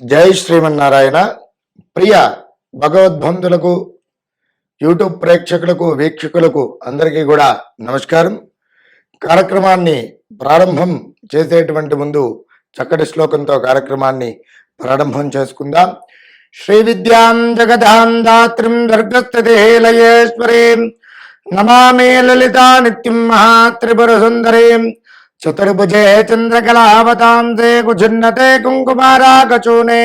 జై శ్రీమన్నారాయణ. ప్రియ భగవద్బంధులకు, యూట్యూబ్ ప్రేక్షకులకు, వీక్షకులకు అందరికీ కూడా నమస్కారం. కార్యక్రమాన్ని ప్రారంభం చేసేటువంటి ముందు చక్కటి శ్లోకంతో కార్యక్రమాన్ని ప్రారంభం చేసుకుందాం. శ్రీ విద్యాం జగదాం దాత్రిం దుర్గస్థితిలయేశ్వరీం నమామి లలితా నిత్యం మహాత్రిపుర సుందరీం చతుర్భుజే చంద్రకళావతాంసే కుచున్నతే కుంకుమారాగచూనే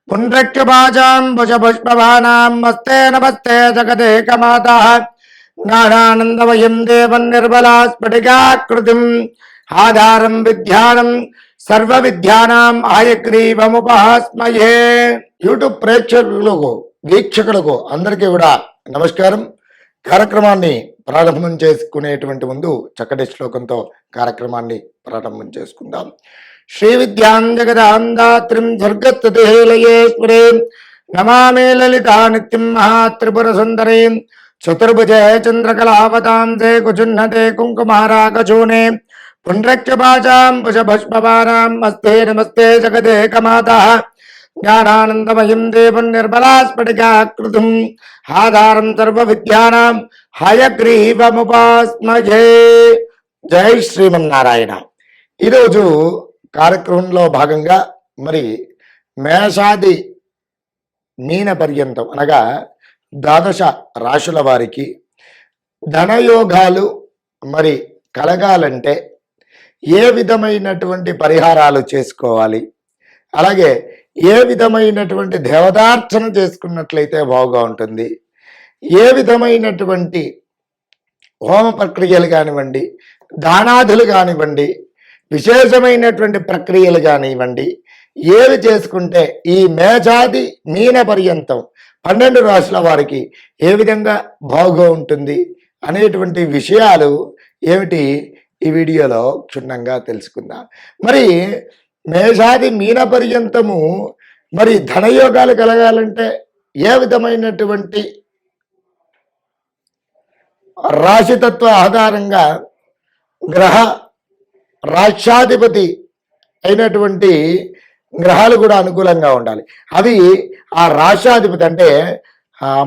పుండ్రక్షపాచాం భుజపుష్పవానాం మస్తే నమస్తే జగదేకమాతః జ్ఞానానందమయం దేవం నిర్మలా స్ఫటికాకృతిం ఆధారం విద్యానం సర్వ విద్యానాం ఆయగ్రీవముపహాస్మయే. యూట్యూబ్ ప్రేక్షకులకు, వీక్షకులకు అందరికీ కూడా నమస్కారం. కార్యక్రమాన్ని ప్రారంభం చేసుకునేటువంటి ముందు చక్కటి శ్లోకంతో కార్యక్రమాన్ని ప్రారంభం చేసుకుందాం. శ్రీ విద్యాం జగదాం దాత్రిం దుర్గస్థితిలయేశ్వరీం నమామి లలితా నిత్యం మహాత్రిపుర సుందరీం చతుర్భుజే చంద్రకళావతాంసే కుచున్నతే కుంకుమారాగచూనే పుండ్రక్షపాచాం భుజపుష్పవానాం మస్తే నమస్తే జగదేకమాతః జ్ఞానానందమయం దేవం నిర్మలా స్ఫటికాకృతిం ఆధారం సర్వ విద్యానాం హయగ్రీవముపాస్మయే. జై శ్రీమన్నారాయణ. ఈరోజు కార్యక్రమంలో భాగంగా మేషాది మీన పర్యంతం అనగా ద్వాదశ రాశుల వారికి ధనయోగాలు కలగాలంటే ఏ విధమైనటువంటి పరిహారాలు చేసుకోవాలి, అలాగే ఏ విధమైనటువంటి దేవతార్చన చేసుకున్నట్లయితే బాగా ఉంటుంది, ఏ విధమైనటువంటి హోమ ప్రక్రియలు కానివ్వండి, దానాదులు కానివ్వండి, విశేషమైనటువంటి ప్రక్రియలు కానివ్వండి, ఏవి చేసుకుంటే ఈ మేషాది మీన పర్యంతం 12 రాశుల వారికి ఏ విధంగా బాగా ఉంటుంది అనేటువంటి విషయాలు ఏమిటి ఈ వీడియోలో క్షుణ్ణంగా తెలుసుకుందాం. మేషాది మీన పర్యంతము ధనయోగాలు కలగాలంటే ఏ విధమైనటువంటి రాశితత్వ ఆధారంగా గ్రహ రాష్ట్రాధిపతి అయినటువంటి గ్రహాలు కూడా అనుకూలంగా ఉండాలి. అవి ఆ రాష్ట్రాధిపతి అంటే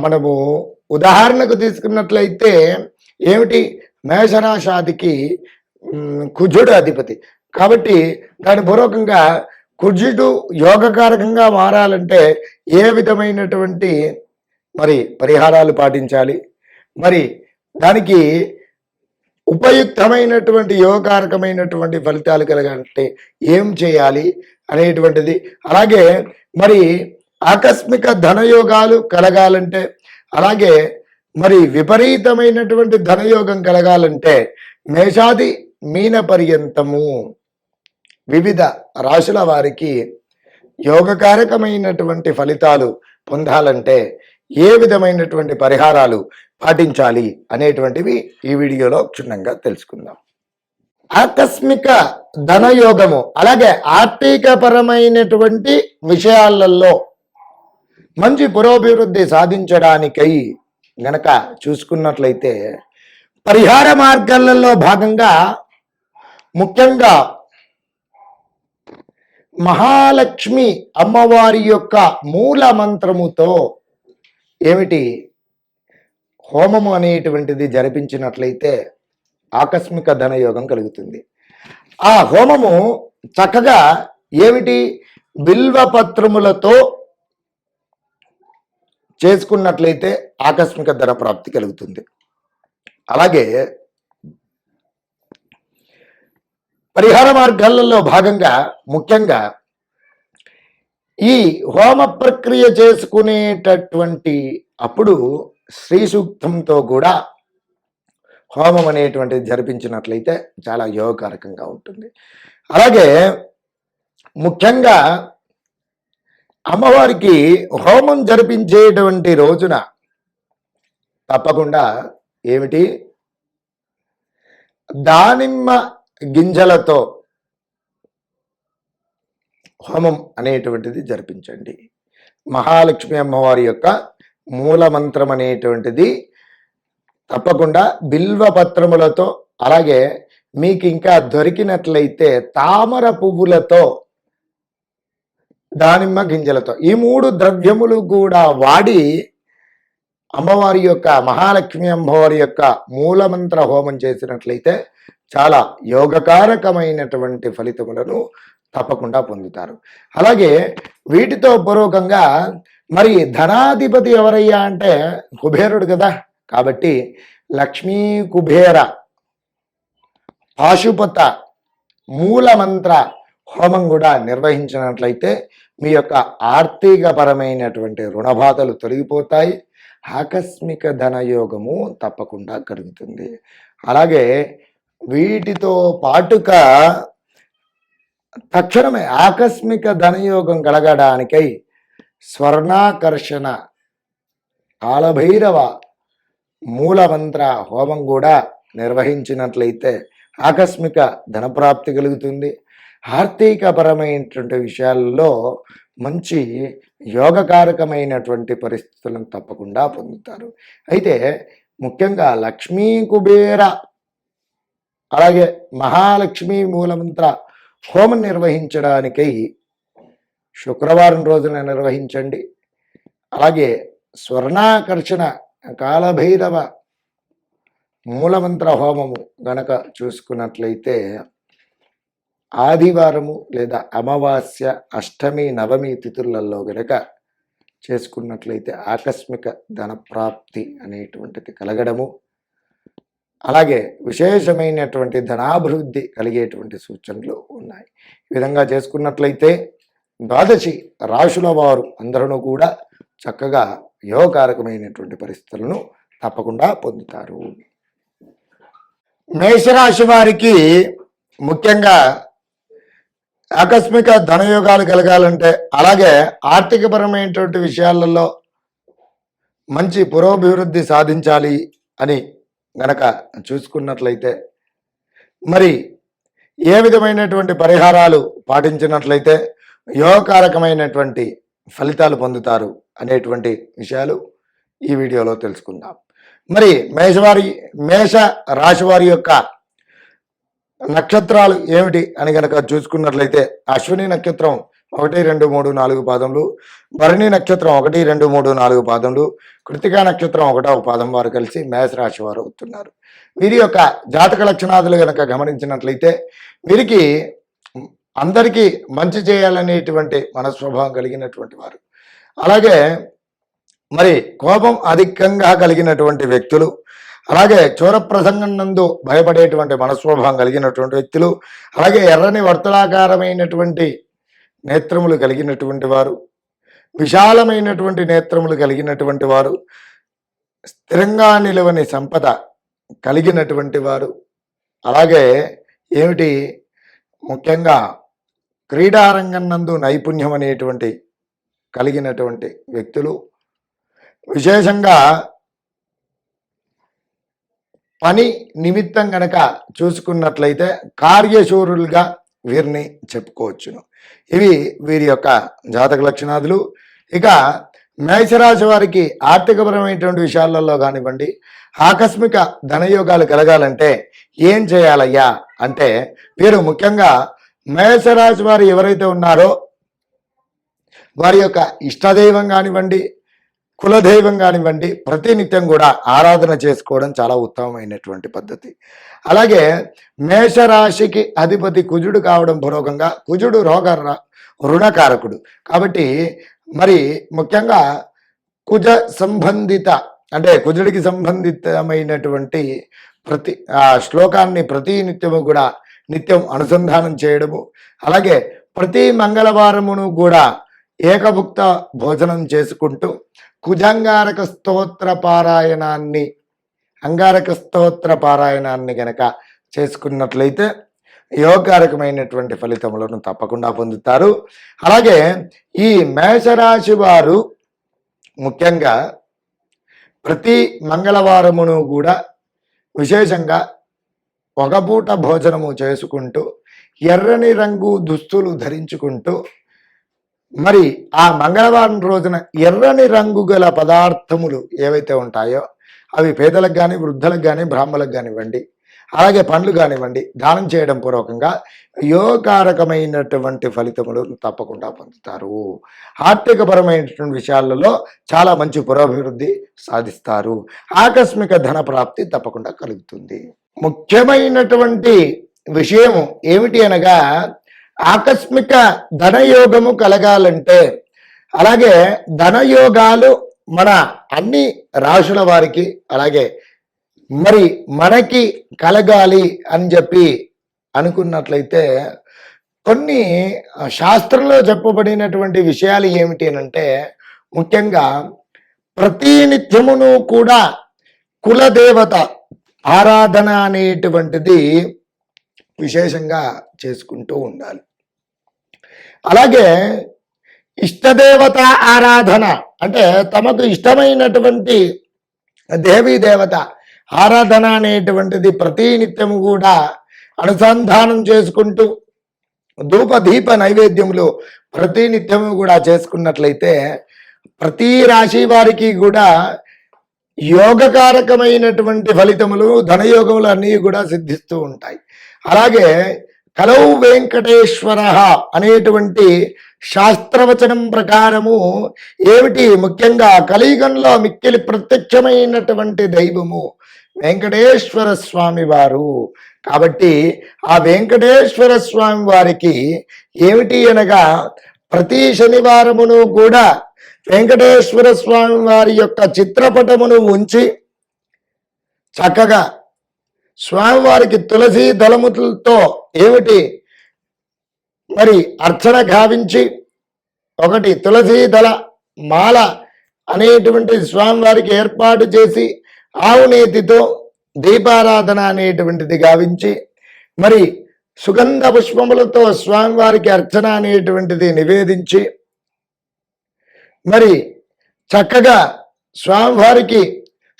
మనము ఉదాహరణకు తీసుకున్నట్లయితే ఏమిటి, మేషరాశాదికి కుజుడు అధిపతి కాబట్టి దాని పూర్వకంగా కుజుడు యోగకారకంగా మారాలంటే ఏ విధమైనటువంటి పరిహారాలు పాటించాలి, దానికి ఉపయుక్తమైనటువంటి యోగకారకమైనటువంటి ఫలితాలు కలగాలంటే ఏం చేయాలి అనేటువంటిది, అలాగే ఆకస్మిక ధనయోగాలు కలగాలంటే, అలాగే విపరీతమైనటువంటి ధనయోగం కలగాలంటే మేషాది మీన పర్యంతము వివిధ రాశుల వారికి యోగకారకమైనటువంటి ఫలితాలు పొందాలంటే ఏ విధమైనటువంటి పరిహారాలు పాటించాలి అనేటువంటివి ఈ వీడియోలో క్షుణ్ణంగా తెలుసుకుందాం. ఆకస్మిక ధనయోగము అలాగే ఆర్థిక పరమైనటువంటి విషయాలలో మంచి పురోభివృద్ధి సాధించడానికై గనక చూసుకున్నట్లయితే పరిహార మార్గాలలో భాగంగా ముఖ్యంగా మహాలక్ష్మి అమ్మవారి యొక్క మూల మంత్రముతో ఏమిటి హోమము అనేటువంటిది జరిపించినట్లయితే ఆకస్మిక ధనయోగం కలుగుతుంది. ఆ హోమము చక్కగా ఏమిటి బిల్వపత్రములతో చేసుకున్నట్లయితే ఆకస్మిక ధన ప్రాప్తి కలుగుతుంది. అలాగే పరిహార మార్గాలలో భాగంగా ముఖ్యంగా ఈ హోమ ప్రక్రియ చేసుకునేటటువంటి అప్పుడు శ్రీ సూక్తంతో కూడా హోమం అనేటువంటిది జరిపించినట్లయితే చాలా యోగకారకంగా ఉంటుంది. అలాగే ముఖ్యంగా అమ్మవారికి హోమం జరిపించేటువంటి రోజున తప్పకుండా ఏమిటి దానిమ్మ గింజలతో హోమం అనేటువంటిది జరిపించండి. మహాలక్ష్మి అమ్మవారి యొక్క మూల మంత్రం అనేటువంటిది తప్పకుండా బిల్వ పత్రములతో, అలాగే మీకు ఇంకా దొరికినట్లయితే తామర పువ్వులతో దానిమ్మ గింజలతో ఈ 3 ద్రవ్యములు కూడా వాడి అమ్మవారి యొక్క మహాలక్ష్మి అమ్మవారి యొక్క మూలమంత్ర హోమం చేసినట్లయితే చాలా యోగకారకమైనటువంటి ఫలితములను తప్పకుండా పొందుతారు. అలాగే వీటితో పూర్వకంగా మరి ధనాధిపతి ఎవరయ్యా అంటే కుబేరుడు కదా. కాబట్టి లక్ష్మీ కుబేర పాశుపత మూలమంత్ర హోమం కూడా నిర్వహించినట్లయితే మీ యొక్క ఆర్థికపరమైనటువంటి రుణబాధలు తొలగిపోతాయి. ఆకస్మిక ధనయోగము తప్పకుండా కలుగుతుంది. అలాగే వీటితో పాటుగా తక్షణమే ఆకస్మిక ధనయోగం కలగడానికై స్వర్ణాకర్షణ కాలభైరవ మూలమంత్ర హోమం కూడా నిర్వహించినట్లయితే ఆకస్మిక ధనప్రాప్తి కలుగుతుంది. ఆర్థికపరమైనటువంటి విషయాల్లో మంచి యోగకారకమైనటువంటి పరిస్థితులను తప్పకుండా పొందుతారు. అయితే ముఖ్యంగా లక్ష్మీ కుబేర అలాగే మహాలక్ష్మి మూలమంత్ర హోమం నిర్వహించడానికై శుక్రవారం రోజున నిర్వహించండి. అలాగే స్వర్ణాకర్షణ కాలభైరవ మూలమంత్ర హోమము గనక చూసుకున్నట్లయితే ఆదివారము లేదా అమావాస్య, అష్టమి, నవమి తిథులలో గనక చేసుకున్నట్లయితే ఆకస్మిక ధనప్రాప్తి అనేటువంటిది కలగడము, అలాగే విశేషమైనటువంటి ధనాభివృద్ధి కలిగేటువంటి సూచనలు ఉన్నాయి. ఈ విధంగా చేసుకున్నట్లయితే 12 రాశుల వారు అందరూ కూడా చక్కగా యోగకారకమైనటువంటి పరిస్థితులను తప్పకుండా పొందుతారు. మేషరాశి వారికి ముఖ్యంగా ఆకస్మిక ధనయోగాలు కలగాలంటే, అలాగే ఆర్థికపరమైనటువంటి విషయాలలో మంచి పురోభివృద్ధి సాధించాలి అని గనక చూసుకున్నట్లయితే మరి ఏ విధమైనటువంటి పరిహారాలు పాటించినట్లయితే యోగకారకమైనటువంటి ఫలితాలు పొందుతారు అనేటువంటి విషయాలు ఈ వీడియోలో తెలుసుకుందాం. మరి మేష రాశి వారి యొక్క నక్షత్రాలు ఏమిటి అని కనుక చూసుకున్నట్లయితే అశ్విని నక్షత్రం 1, 2, 3, 4 పాదములు, భరణి నక్షత్రం 1, 2, 3, 4 పాదములు, కృతికా నక్షత్రం 1వ పాదం వారు కలిసి మేషరాశి వారు అవుతున్నారు. వీరి యొక్క జాతక లక్షణాదులు కనుక గమనించినట్లయితే వీరికి అందరికీ మంచి చేయాలనేటువంటి మనస్వభావం కలిగినటువంటి వారు, అలాగే మరి కోపం అధికంగా కలిగినటువంటి వ్యక్తులు, అలాగే చోర ప్రసంగం నందు భయపడేటువంటి మనస్వభావం కలిగినటువంటి వ్యక్తులు, అలాగే ఎర్రని వర్తలాకారమైనటువంటి నేత్రములు కలిగినటువంటి వారు, విశాలమైనటువంటి నేత్రములు కలిగినటువంటి వారు, స్థిరంగా నిలవని సంపద కలిగినటువంటి వారు, అలాగే ఏమిటి ముఖ్యంగా క్రీడారంగం నందు నైపుణ్యం అనేటువంటి కలిగినటువంటి వ్యక్తులు, విశేషంగా పని నిమిత్తం గనక చూసుకున్నట్లయితే కార్యశూరులుగా వీరిని చెప్పుకోవచ్చును. ఇవి వీరి యొక్క జాతక లక్షణాదులు. ఇక మేషరాశి వారికి ఆర్థికపరమైనటువంటి విషయాలలో కానివ్వండి, ఆకస్మిక ధనయోగాలు కలగాలంటే ఏం చేయాలయ్యా అంటే వీరు ముఖ్యంగా మేషరాశి వారు ఎవరైతే ఉన్నారో వారి యొక్క ఇష్టదైవం కానివ్వండి, కులదైవం కానివ్వండి, ప్రతినిత్యం కూడా ఆరాధన చేసుకోవడం చాలా ఉత్తమమైనటువంటి పద్ధతి. అలాగే మేషరాశికి అధిపతి కుజుడు కావడం పూర్వకంగా కుజుడు రుణకారకుడు కాబట్టి మరి ముఖ్యంగా కుజ సంబంధిత అంటే కుజుడికి సంబంధితమైనటువంటి ప్రతి శ్లోకాన్ని ప్రతినిత్యము కూడా నిత్యం అనుసంధానం చేయడము, అలాగే ప్రతి మంగళవారమును కూడా ఏకభుక్త భోజనం చేసుకుంటూ కుజంగారక స్తోత్ర పారాయణాన్ని గనక చేసుకున్నట్లయితే యోగకారకమైనటువంటి ఫలితములను తప్పకుండా పొందుతారు. అలాగే ఈ మేషరాశి వారు ముఖ్యంగా ప్రతి మంగళవారమును కూడా విశేషంగా ఒక పూట భోజనము చేసుకుంటూ ఎర్రని రంగు దుస్తులు ధరించుకుంటూ మరి ఆ మంగళవారం రోజున ఎర్రని రంగు గల పదార్థములు ఏవైతే ఉంటాయో అవి పేదలకు కానీ, వృద్ధులకు కానీ, బ్రాహ్మణులకు కానివ్వండి, అలాగే పండ్లు కానివ్వండి దానం చేయడం పూర్వకంగా యోగకారకమైనటువంటి ఫలితములు తప్పకుండా పొందుతారు. ఆర్థికపరమైనటువంటి విషయాలలో చాలా మంచి పురోభివృద్ధి సాధిస్తారు. ఆకస్మిక ధన ప్రాప్తి తప్పకుండా కలుగుతుంది. ముఖ్యమైనటువంటి విషయం ఏమిటి అనగా, ఆకస్మిక ధనయోగము కలగాలంటే, అలాగే ధనయోగాలు మన అన్ని రాశుల వారికి అలాగే మరి మనకి కలగాలి అని చెప్పి అనుకున్నట్లయితే కొన్ని శాస్త్రంలో చెప్పబడినటువంటి విషయాలు ఏమిటి అంటే, ముఖ్యంగా ప్రతినిత్యమును కూడా కులదేవత ఆరాధన అనేటువంటిది విశేషంగా చేసుకుంటూ ఉండాలి. అలాగే ఇష్టదేవత ఆరాధన అంటే తమకు ఇష్టమైనటువంటి దేవీ దేవత ఆరాధన అనేటువంటిది ప్రతినిత్యము కూడా అనుసంధానం చేసుకుంటూ ధూప దీప నైవేద్యములు ప్రతినిత్యము కూడా చేసుకున్నట్లయితే ప్రతి రాశి వారికి కూడా యోగకారకమైనటువంటి ఫలితములు ధనయోగములు అన్నీ కూడా సిద్ధిస్తూ ఉంటాయి. అలాగే కలౌ వెంకటేశ్వర అనేటువంటి శాస్త్రవచనం ప్రకారము ఏమిటి, ముఖ్యంగా కలియుగంలో మిక్కిలి ప్రత్యక్షమైనటువంటి దైవము వెంకటేశ్వర స్వామి వారు. కాబట్టి ఆ వెంకటేశ్వర స్వామి వారికి ఏమిటి అనగా, ప్రతి శనివారమును కూడా వెంకటేశ్వర స్వామి వారి యొక్క చిత్రపటమును ఉంచి చక్కగా స్వామివారికి తులసి దళములతో ఏమిటి మరి అర్చన గావించి, ఒకటి తులసి దళ మాల అనేటువంటి స్వామివారికి ఏర్పాటు చేసి ఆవు నేతితో దీపారాధన అనేటువంటిది గావించి, మరి సుగంధ పుష్పములతో స్వామివారికి అర్చన అనేటువంటిది నివేదించి, మరి చక్కగా స్వామివారికి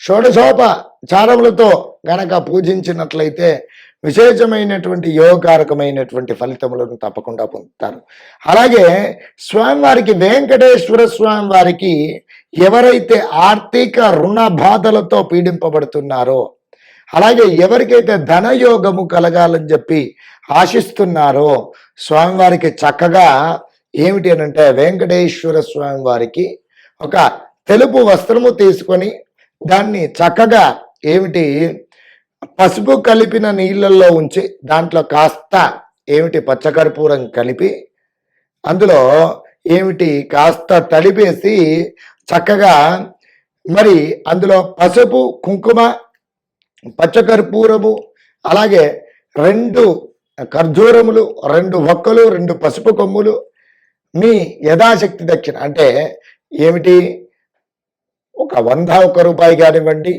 షోడశోపచారములతో గనక పూజించినట్లయితే విశేషమైనటువంటి యోగకారకమైనటువంటి ఫలితములను తప్పకుండా పొందుతారు. అలాగే స్వామివారికి వెంకటేశ్వర స్వామి వారికి ఎవరైతే ఆర్థిక రుణ బాధలతో పీడింపబడుతున్నారో, అలాగే ఎవరికైతే ధనయోగము కలగాలని చెప్పి ఆశిస్తున్నారో, స్వామివారికి చక్కగా ఏమిటి అనంటే వెంకటేశ్వర స్వామి వారికి ఒక తెలుపు వస్త్రము తీసుకొని దాన్ని చక్కగా ఏమిటి పసుపు కలిపిన నీళ్ళల్లో ఉంచి దాంట్లో కాస్త ఏమిటి పచ్చకర్పూరం కలిపి అందులో ఏమిటి కాస్త తడిపేసి చక్కగా మరి అందులో పసుపు కుంకుమ పచ్చకర్పూరము అలాగే 2 ఖర్జూరములు 2 వక్కలు 2 పసుపు కొమ్ములు మీ యథాశక్తి దక్షిణ అంటే ఏమిటి ఒక 100 రూపాయి కానివ్వండి,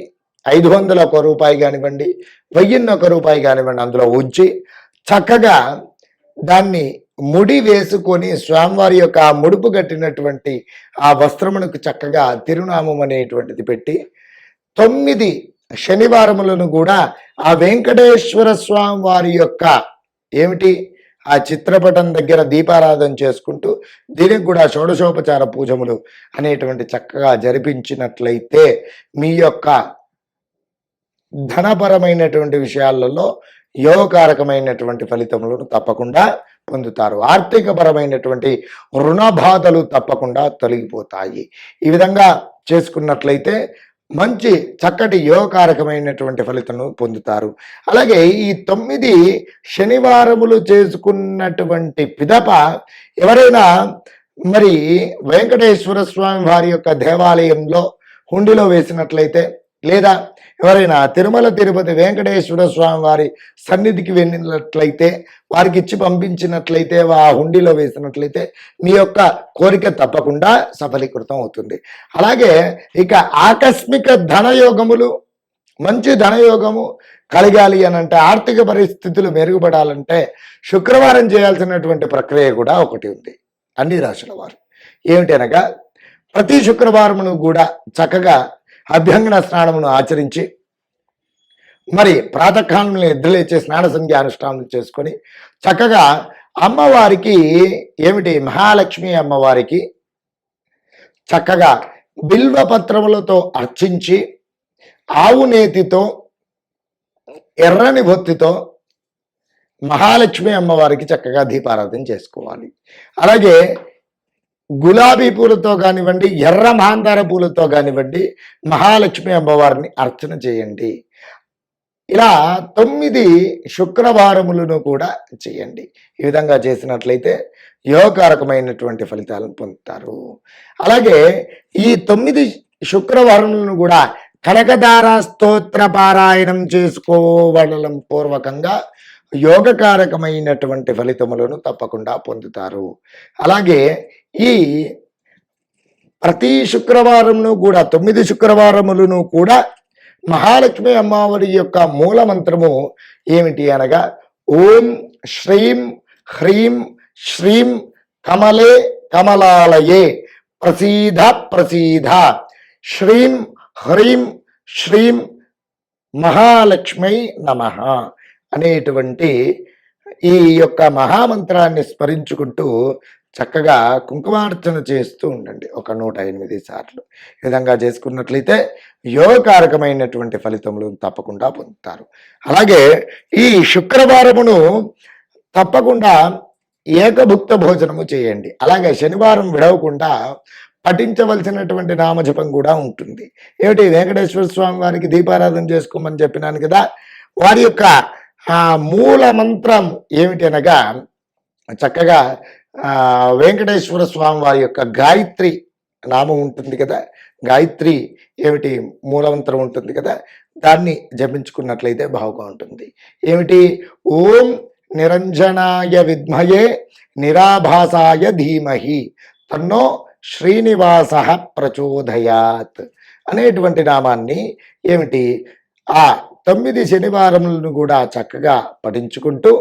500 రూపాయి కానివ్వండి, 1000 రూపాయి కానివ్వండి అందులో ఉంచి చక్కగా దాన్ని ముడి వేసుకొని స్వామివారి యొక్క ఆ ముడుపు కట్టినటువంటి ఆ వస్త్రమునకు చక్కగా తిరునామం అనేటువంటిది పెట్టి 9 శనివారములను కూడా ఆ వెంకటేశ్వర స్వామి వారి యొక్క ఏమిటి ఆ చిత్రపటం దగ్గర దీపారాధన చేసుకుంటూ దీనికి కూడా షోడశోపచార పూజములు అనేటువంటి చక్కగా జరిపించినట్లయితే మీ యొక్క ధనపరమైనటువంటి విషయాలలో యోగకారకమైనటువంటి ఫలితములను తప్పకుండా పొందుతారు. ఆర్థికపరమైనటువంటి రుణ బాధలు తప్పకుండా తొలగిపోతాయి. ఈ విధంగా చేసుకున్నట్లయితే మంచి చక్కటి యోగకారకమైనటువంటి ఫలితము పొందుతారు. అలాగే ఈ 9 శనివారములు చేసుకున్నటువంటి పిదప ఎవరైనా మరి వెంకటేశ్వర స్వామి వారి యొక్క దేవాలయంలో హుండీలో వేసినట్లయితే, లేదా ఎవరైనా తిరుమల తిరుపతి వెంకటేశ్వర స్వామి వారి సన్నిధికి వెళ్ళినట్లయితే వారికి ఇచ్చి పంపించినట్లయితే ఆ హుండీలో వేసినట్లయితే మీ యొక్క కోరిక తప్పకుండా సఫలీకృతం అవుతుంది. అలాగే ఇక ఆకస్మిక ధనయోగములు మంచి ధనయోగము కలగాలి అని అంటే, ఆర్థిక పరిస్థితులు మెరుగుపడాలంటే శుక్రవారం చేయాల్సినటువంటి ప్రక్రియ కూడా ఒకటి ఉంది అన్ని రాశుల వారు. ఏమిటనగా ప్రతి శుక్రవారమును కూడా చక్కగా అభ్యంగన స్నానమును ఆచరించి మరి ప్రాతకాలంలో నిద్రలేచే స్నాన సంధ్య అనుష్ఠానం చేసుకొని చక్కగా అమ్మవారికి ఏమిటి మహాలక్ష్మి అమ్మవారికి చక్కగా బిల్వ పత్రములతో అర్చించి ఆవు నేతితో ఎర్రని బొత్తితో మహాలక్ష్మి అమ్మవారికి చక్కగా దీపారాధన చేసుకోవాలి. అలాగే గులాబీ పూలతో కానివ్వండి, ఎర్ర మాందార పూలతో కానివ్వండి మహాలక్ష్మి అమ్మవారిని అర్చన చేయండి. ఇలా 9 శుక్రవారములను కూడా చేయండి. ఈ విధంగా చేసినట్లయితే యోగకారకమైనటువంటి ఫలితాలను పొందుతారు. అలాగే ఈ 9 శుక్రవారములను కూడా కనకదార స్తోత్ర పారాయణం చేసుకోవడం పూర్వకంగా యోగకారకమైనటువంటి ఫలితములను తప్పకుండా పొందుతారు. అలాగే ఈ ప్రతి శుక్రవారమును కూడా 9 శుక్రవారములను కూడా మహాలక్ష్మి అమ్మవారి యొక్క మూల మంత్రము ఏమిటి అనగా ఓం శ్రీం హ్రీం శ్రీం కమలే కమలాలయే ప్రసీద ప్రసీద శ్రీం హ్రీం శ్రీం మహాలక్ష్మై నమః అనేటువంటి ఈ యొక్క మహామంత్రాన్ని స్మరించుకుంటూ చక్కగా కుంకుమార్చన చేస్తూ ఉండండి ఒక 108 సార్లు. ఈ విధంగా చేసుకున్నట్లయితే యోగకారకమైనటువంటి ఫలితములు తప్పకుండా పొందుతారు. అలాగే ఈ శుక్రవారమును తప్పకుండా ఏకభుక్త భోజనము చేయండి. అలాగే శనివారం విడవకుండా పఠించవలసినటువంటి నామజపం కూడా ఉంటుంది. ఏమిటి, వెంకటేశ్వర స్వామి వారికి దీపారాధన చేసుకోమని చెప్పినాను కదా, వారి యొక్క మూల మంత్రం ఏమిటి అనగా చక్కగా వెంకటేశ్వర స్వామి వారి యొక్క గాయత్రి నామం ఉంటుంది కదా, గాయత్రి ఏమిటి మూలమంత్రం ఉంటుంది కదా, దాన్ని జపించుకున్నట్లయితే బాగుగా ఉంటుంది. ఏమిటి, ఓం నిరంజనాయ విద్మయే నిరాభాసాయ ధీమహి తన్నో శ్రీనివాస ప్రచోదయాత్ అనేటువంటి నామాన్ని ఏమిటి ఆ 9 శనివారములను కూడా చక్కగా పఠించుకుంటూ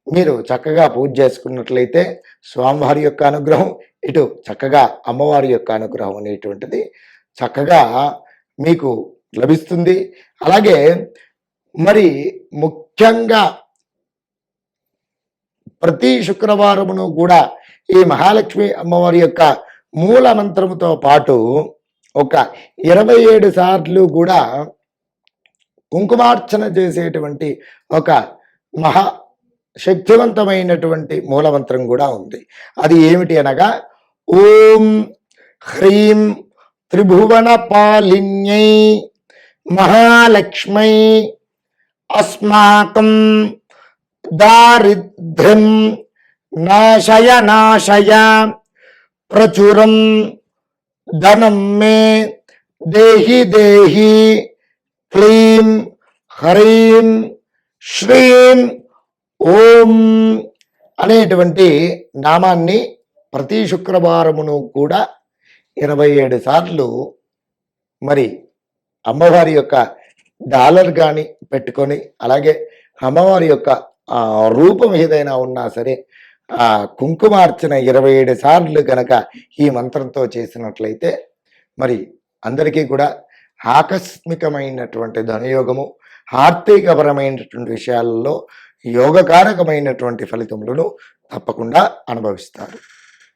మీరు చక్కగా పూజ చేసుకున్నట్లయితే స్వామివారి యొక్క అనుగ్రహం, ఇటు చక్కగా అమ్మవారి యొక్క అనుగ్రహం అనేటువంటిది చక్కగా మీకు లభిస్తుంది. అలాగే మరి ముఖ్యంగా ప్రతి శుక్రవారమును కూడా ఈ మహాలక్ష్మి అమ్మవారి యొక్క మూల మంత్రముతో పాటు ఒక 27 సార్లు కూడా కుంకుమార్చన చేసేటువంటి ఒక మహా శక్తివంతమైనటువంటి మూలమంత్రం కూడా ఉంది. అది ఏమిటి అనగా ఓం హ్రీం త్రిభువన పాలిన్యై మహాలక్ష్మై అస్మాకం దారిద్ర్యం నాశయ నాశయ ప్రచురం ధనం మే దేహి దేహి క్లీం హ్రీం శ్రీం ఓం అనేటువంటి నామాన్ని ప్రతి శుక్రవారమును కూడా 27 సార్లు మరి అమ్మవారి యొక్క డాలర్ కానీ పెట్టుకొని, అలాగే అమ్మవారి యొక్క రూపం ఏదైనా ఉన్నా సరే ఆ కుంకుమార్చన 27 సార్లు గనక ఈ మంత్రంతో చేసినట్లయితే మరి అందరికీ కూడా ఆకస్మికమైనటువంటి ధనయోగము, ఆర్థికపరమైనటువంటి విషయాలలో యోగకారకమైనటువంటి ఫలితములను తప్పకుండా అనుభవిస్తారు.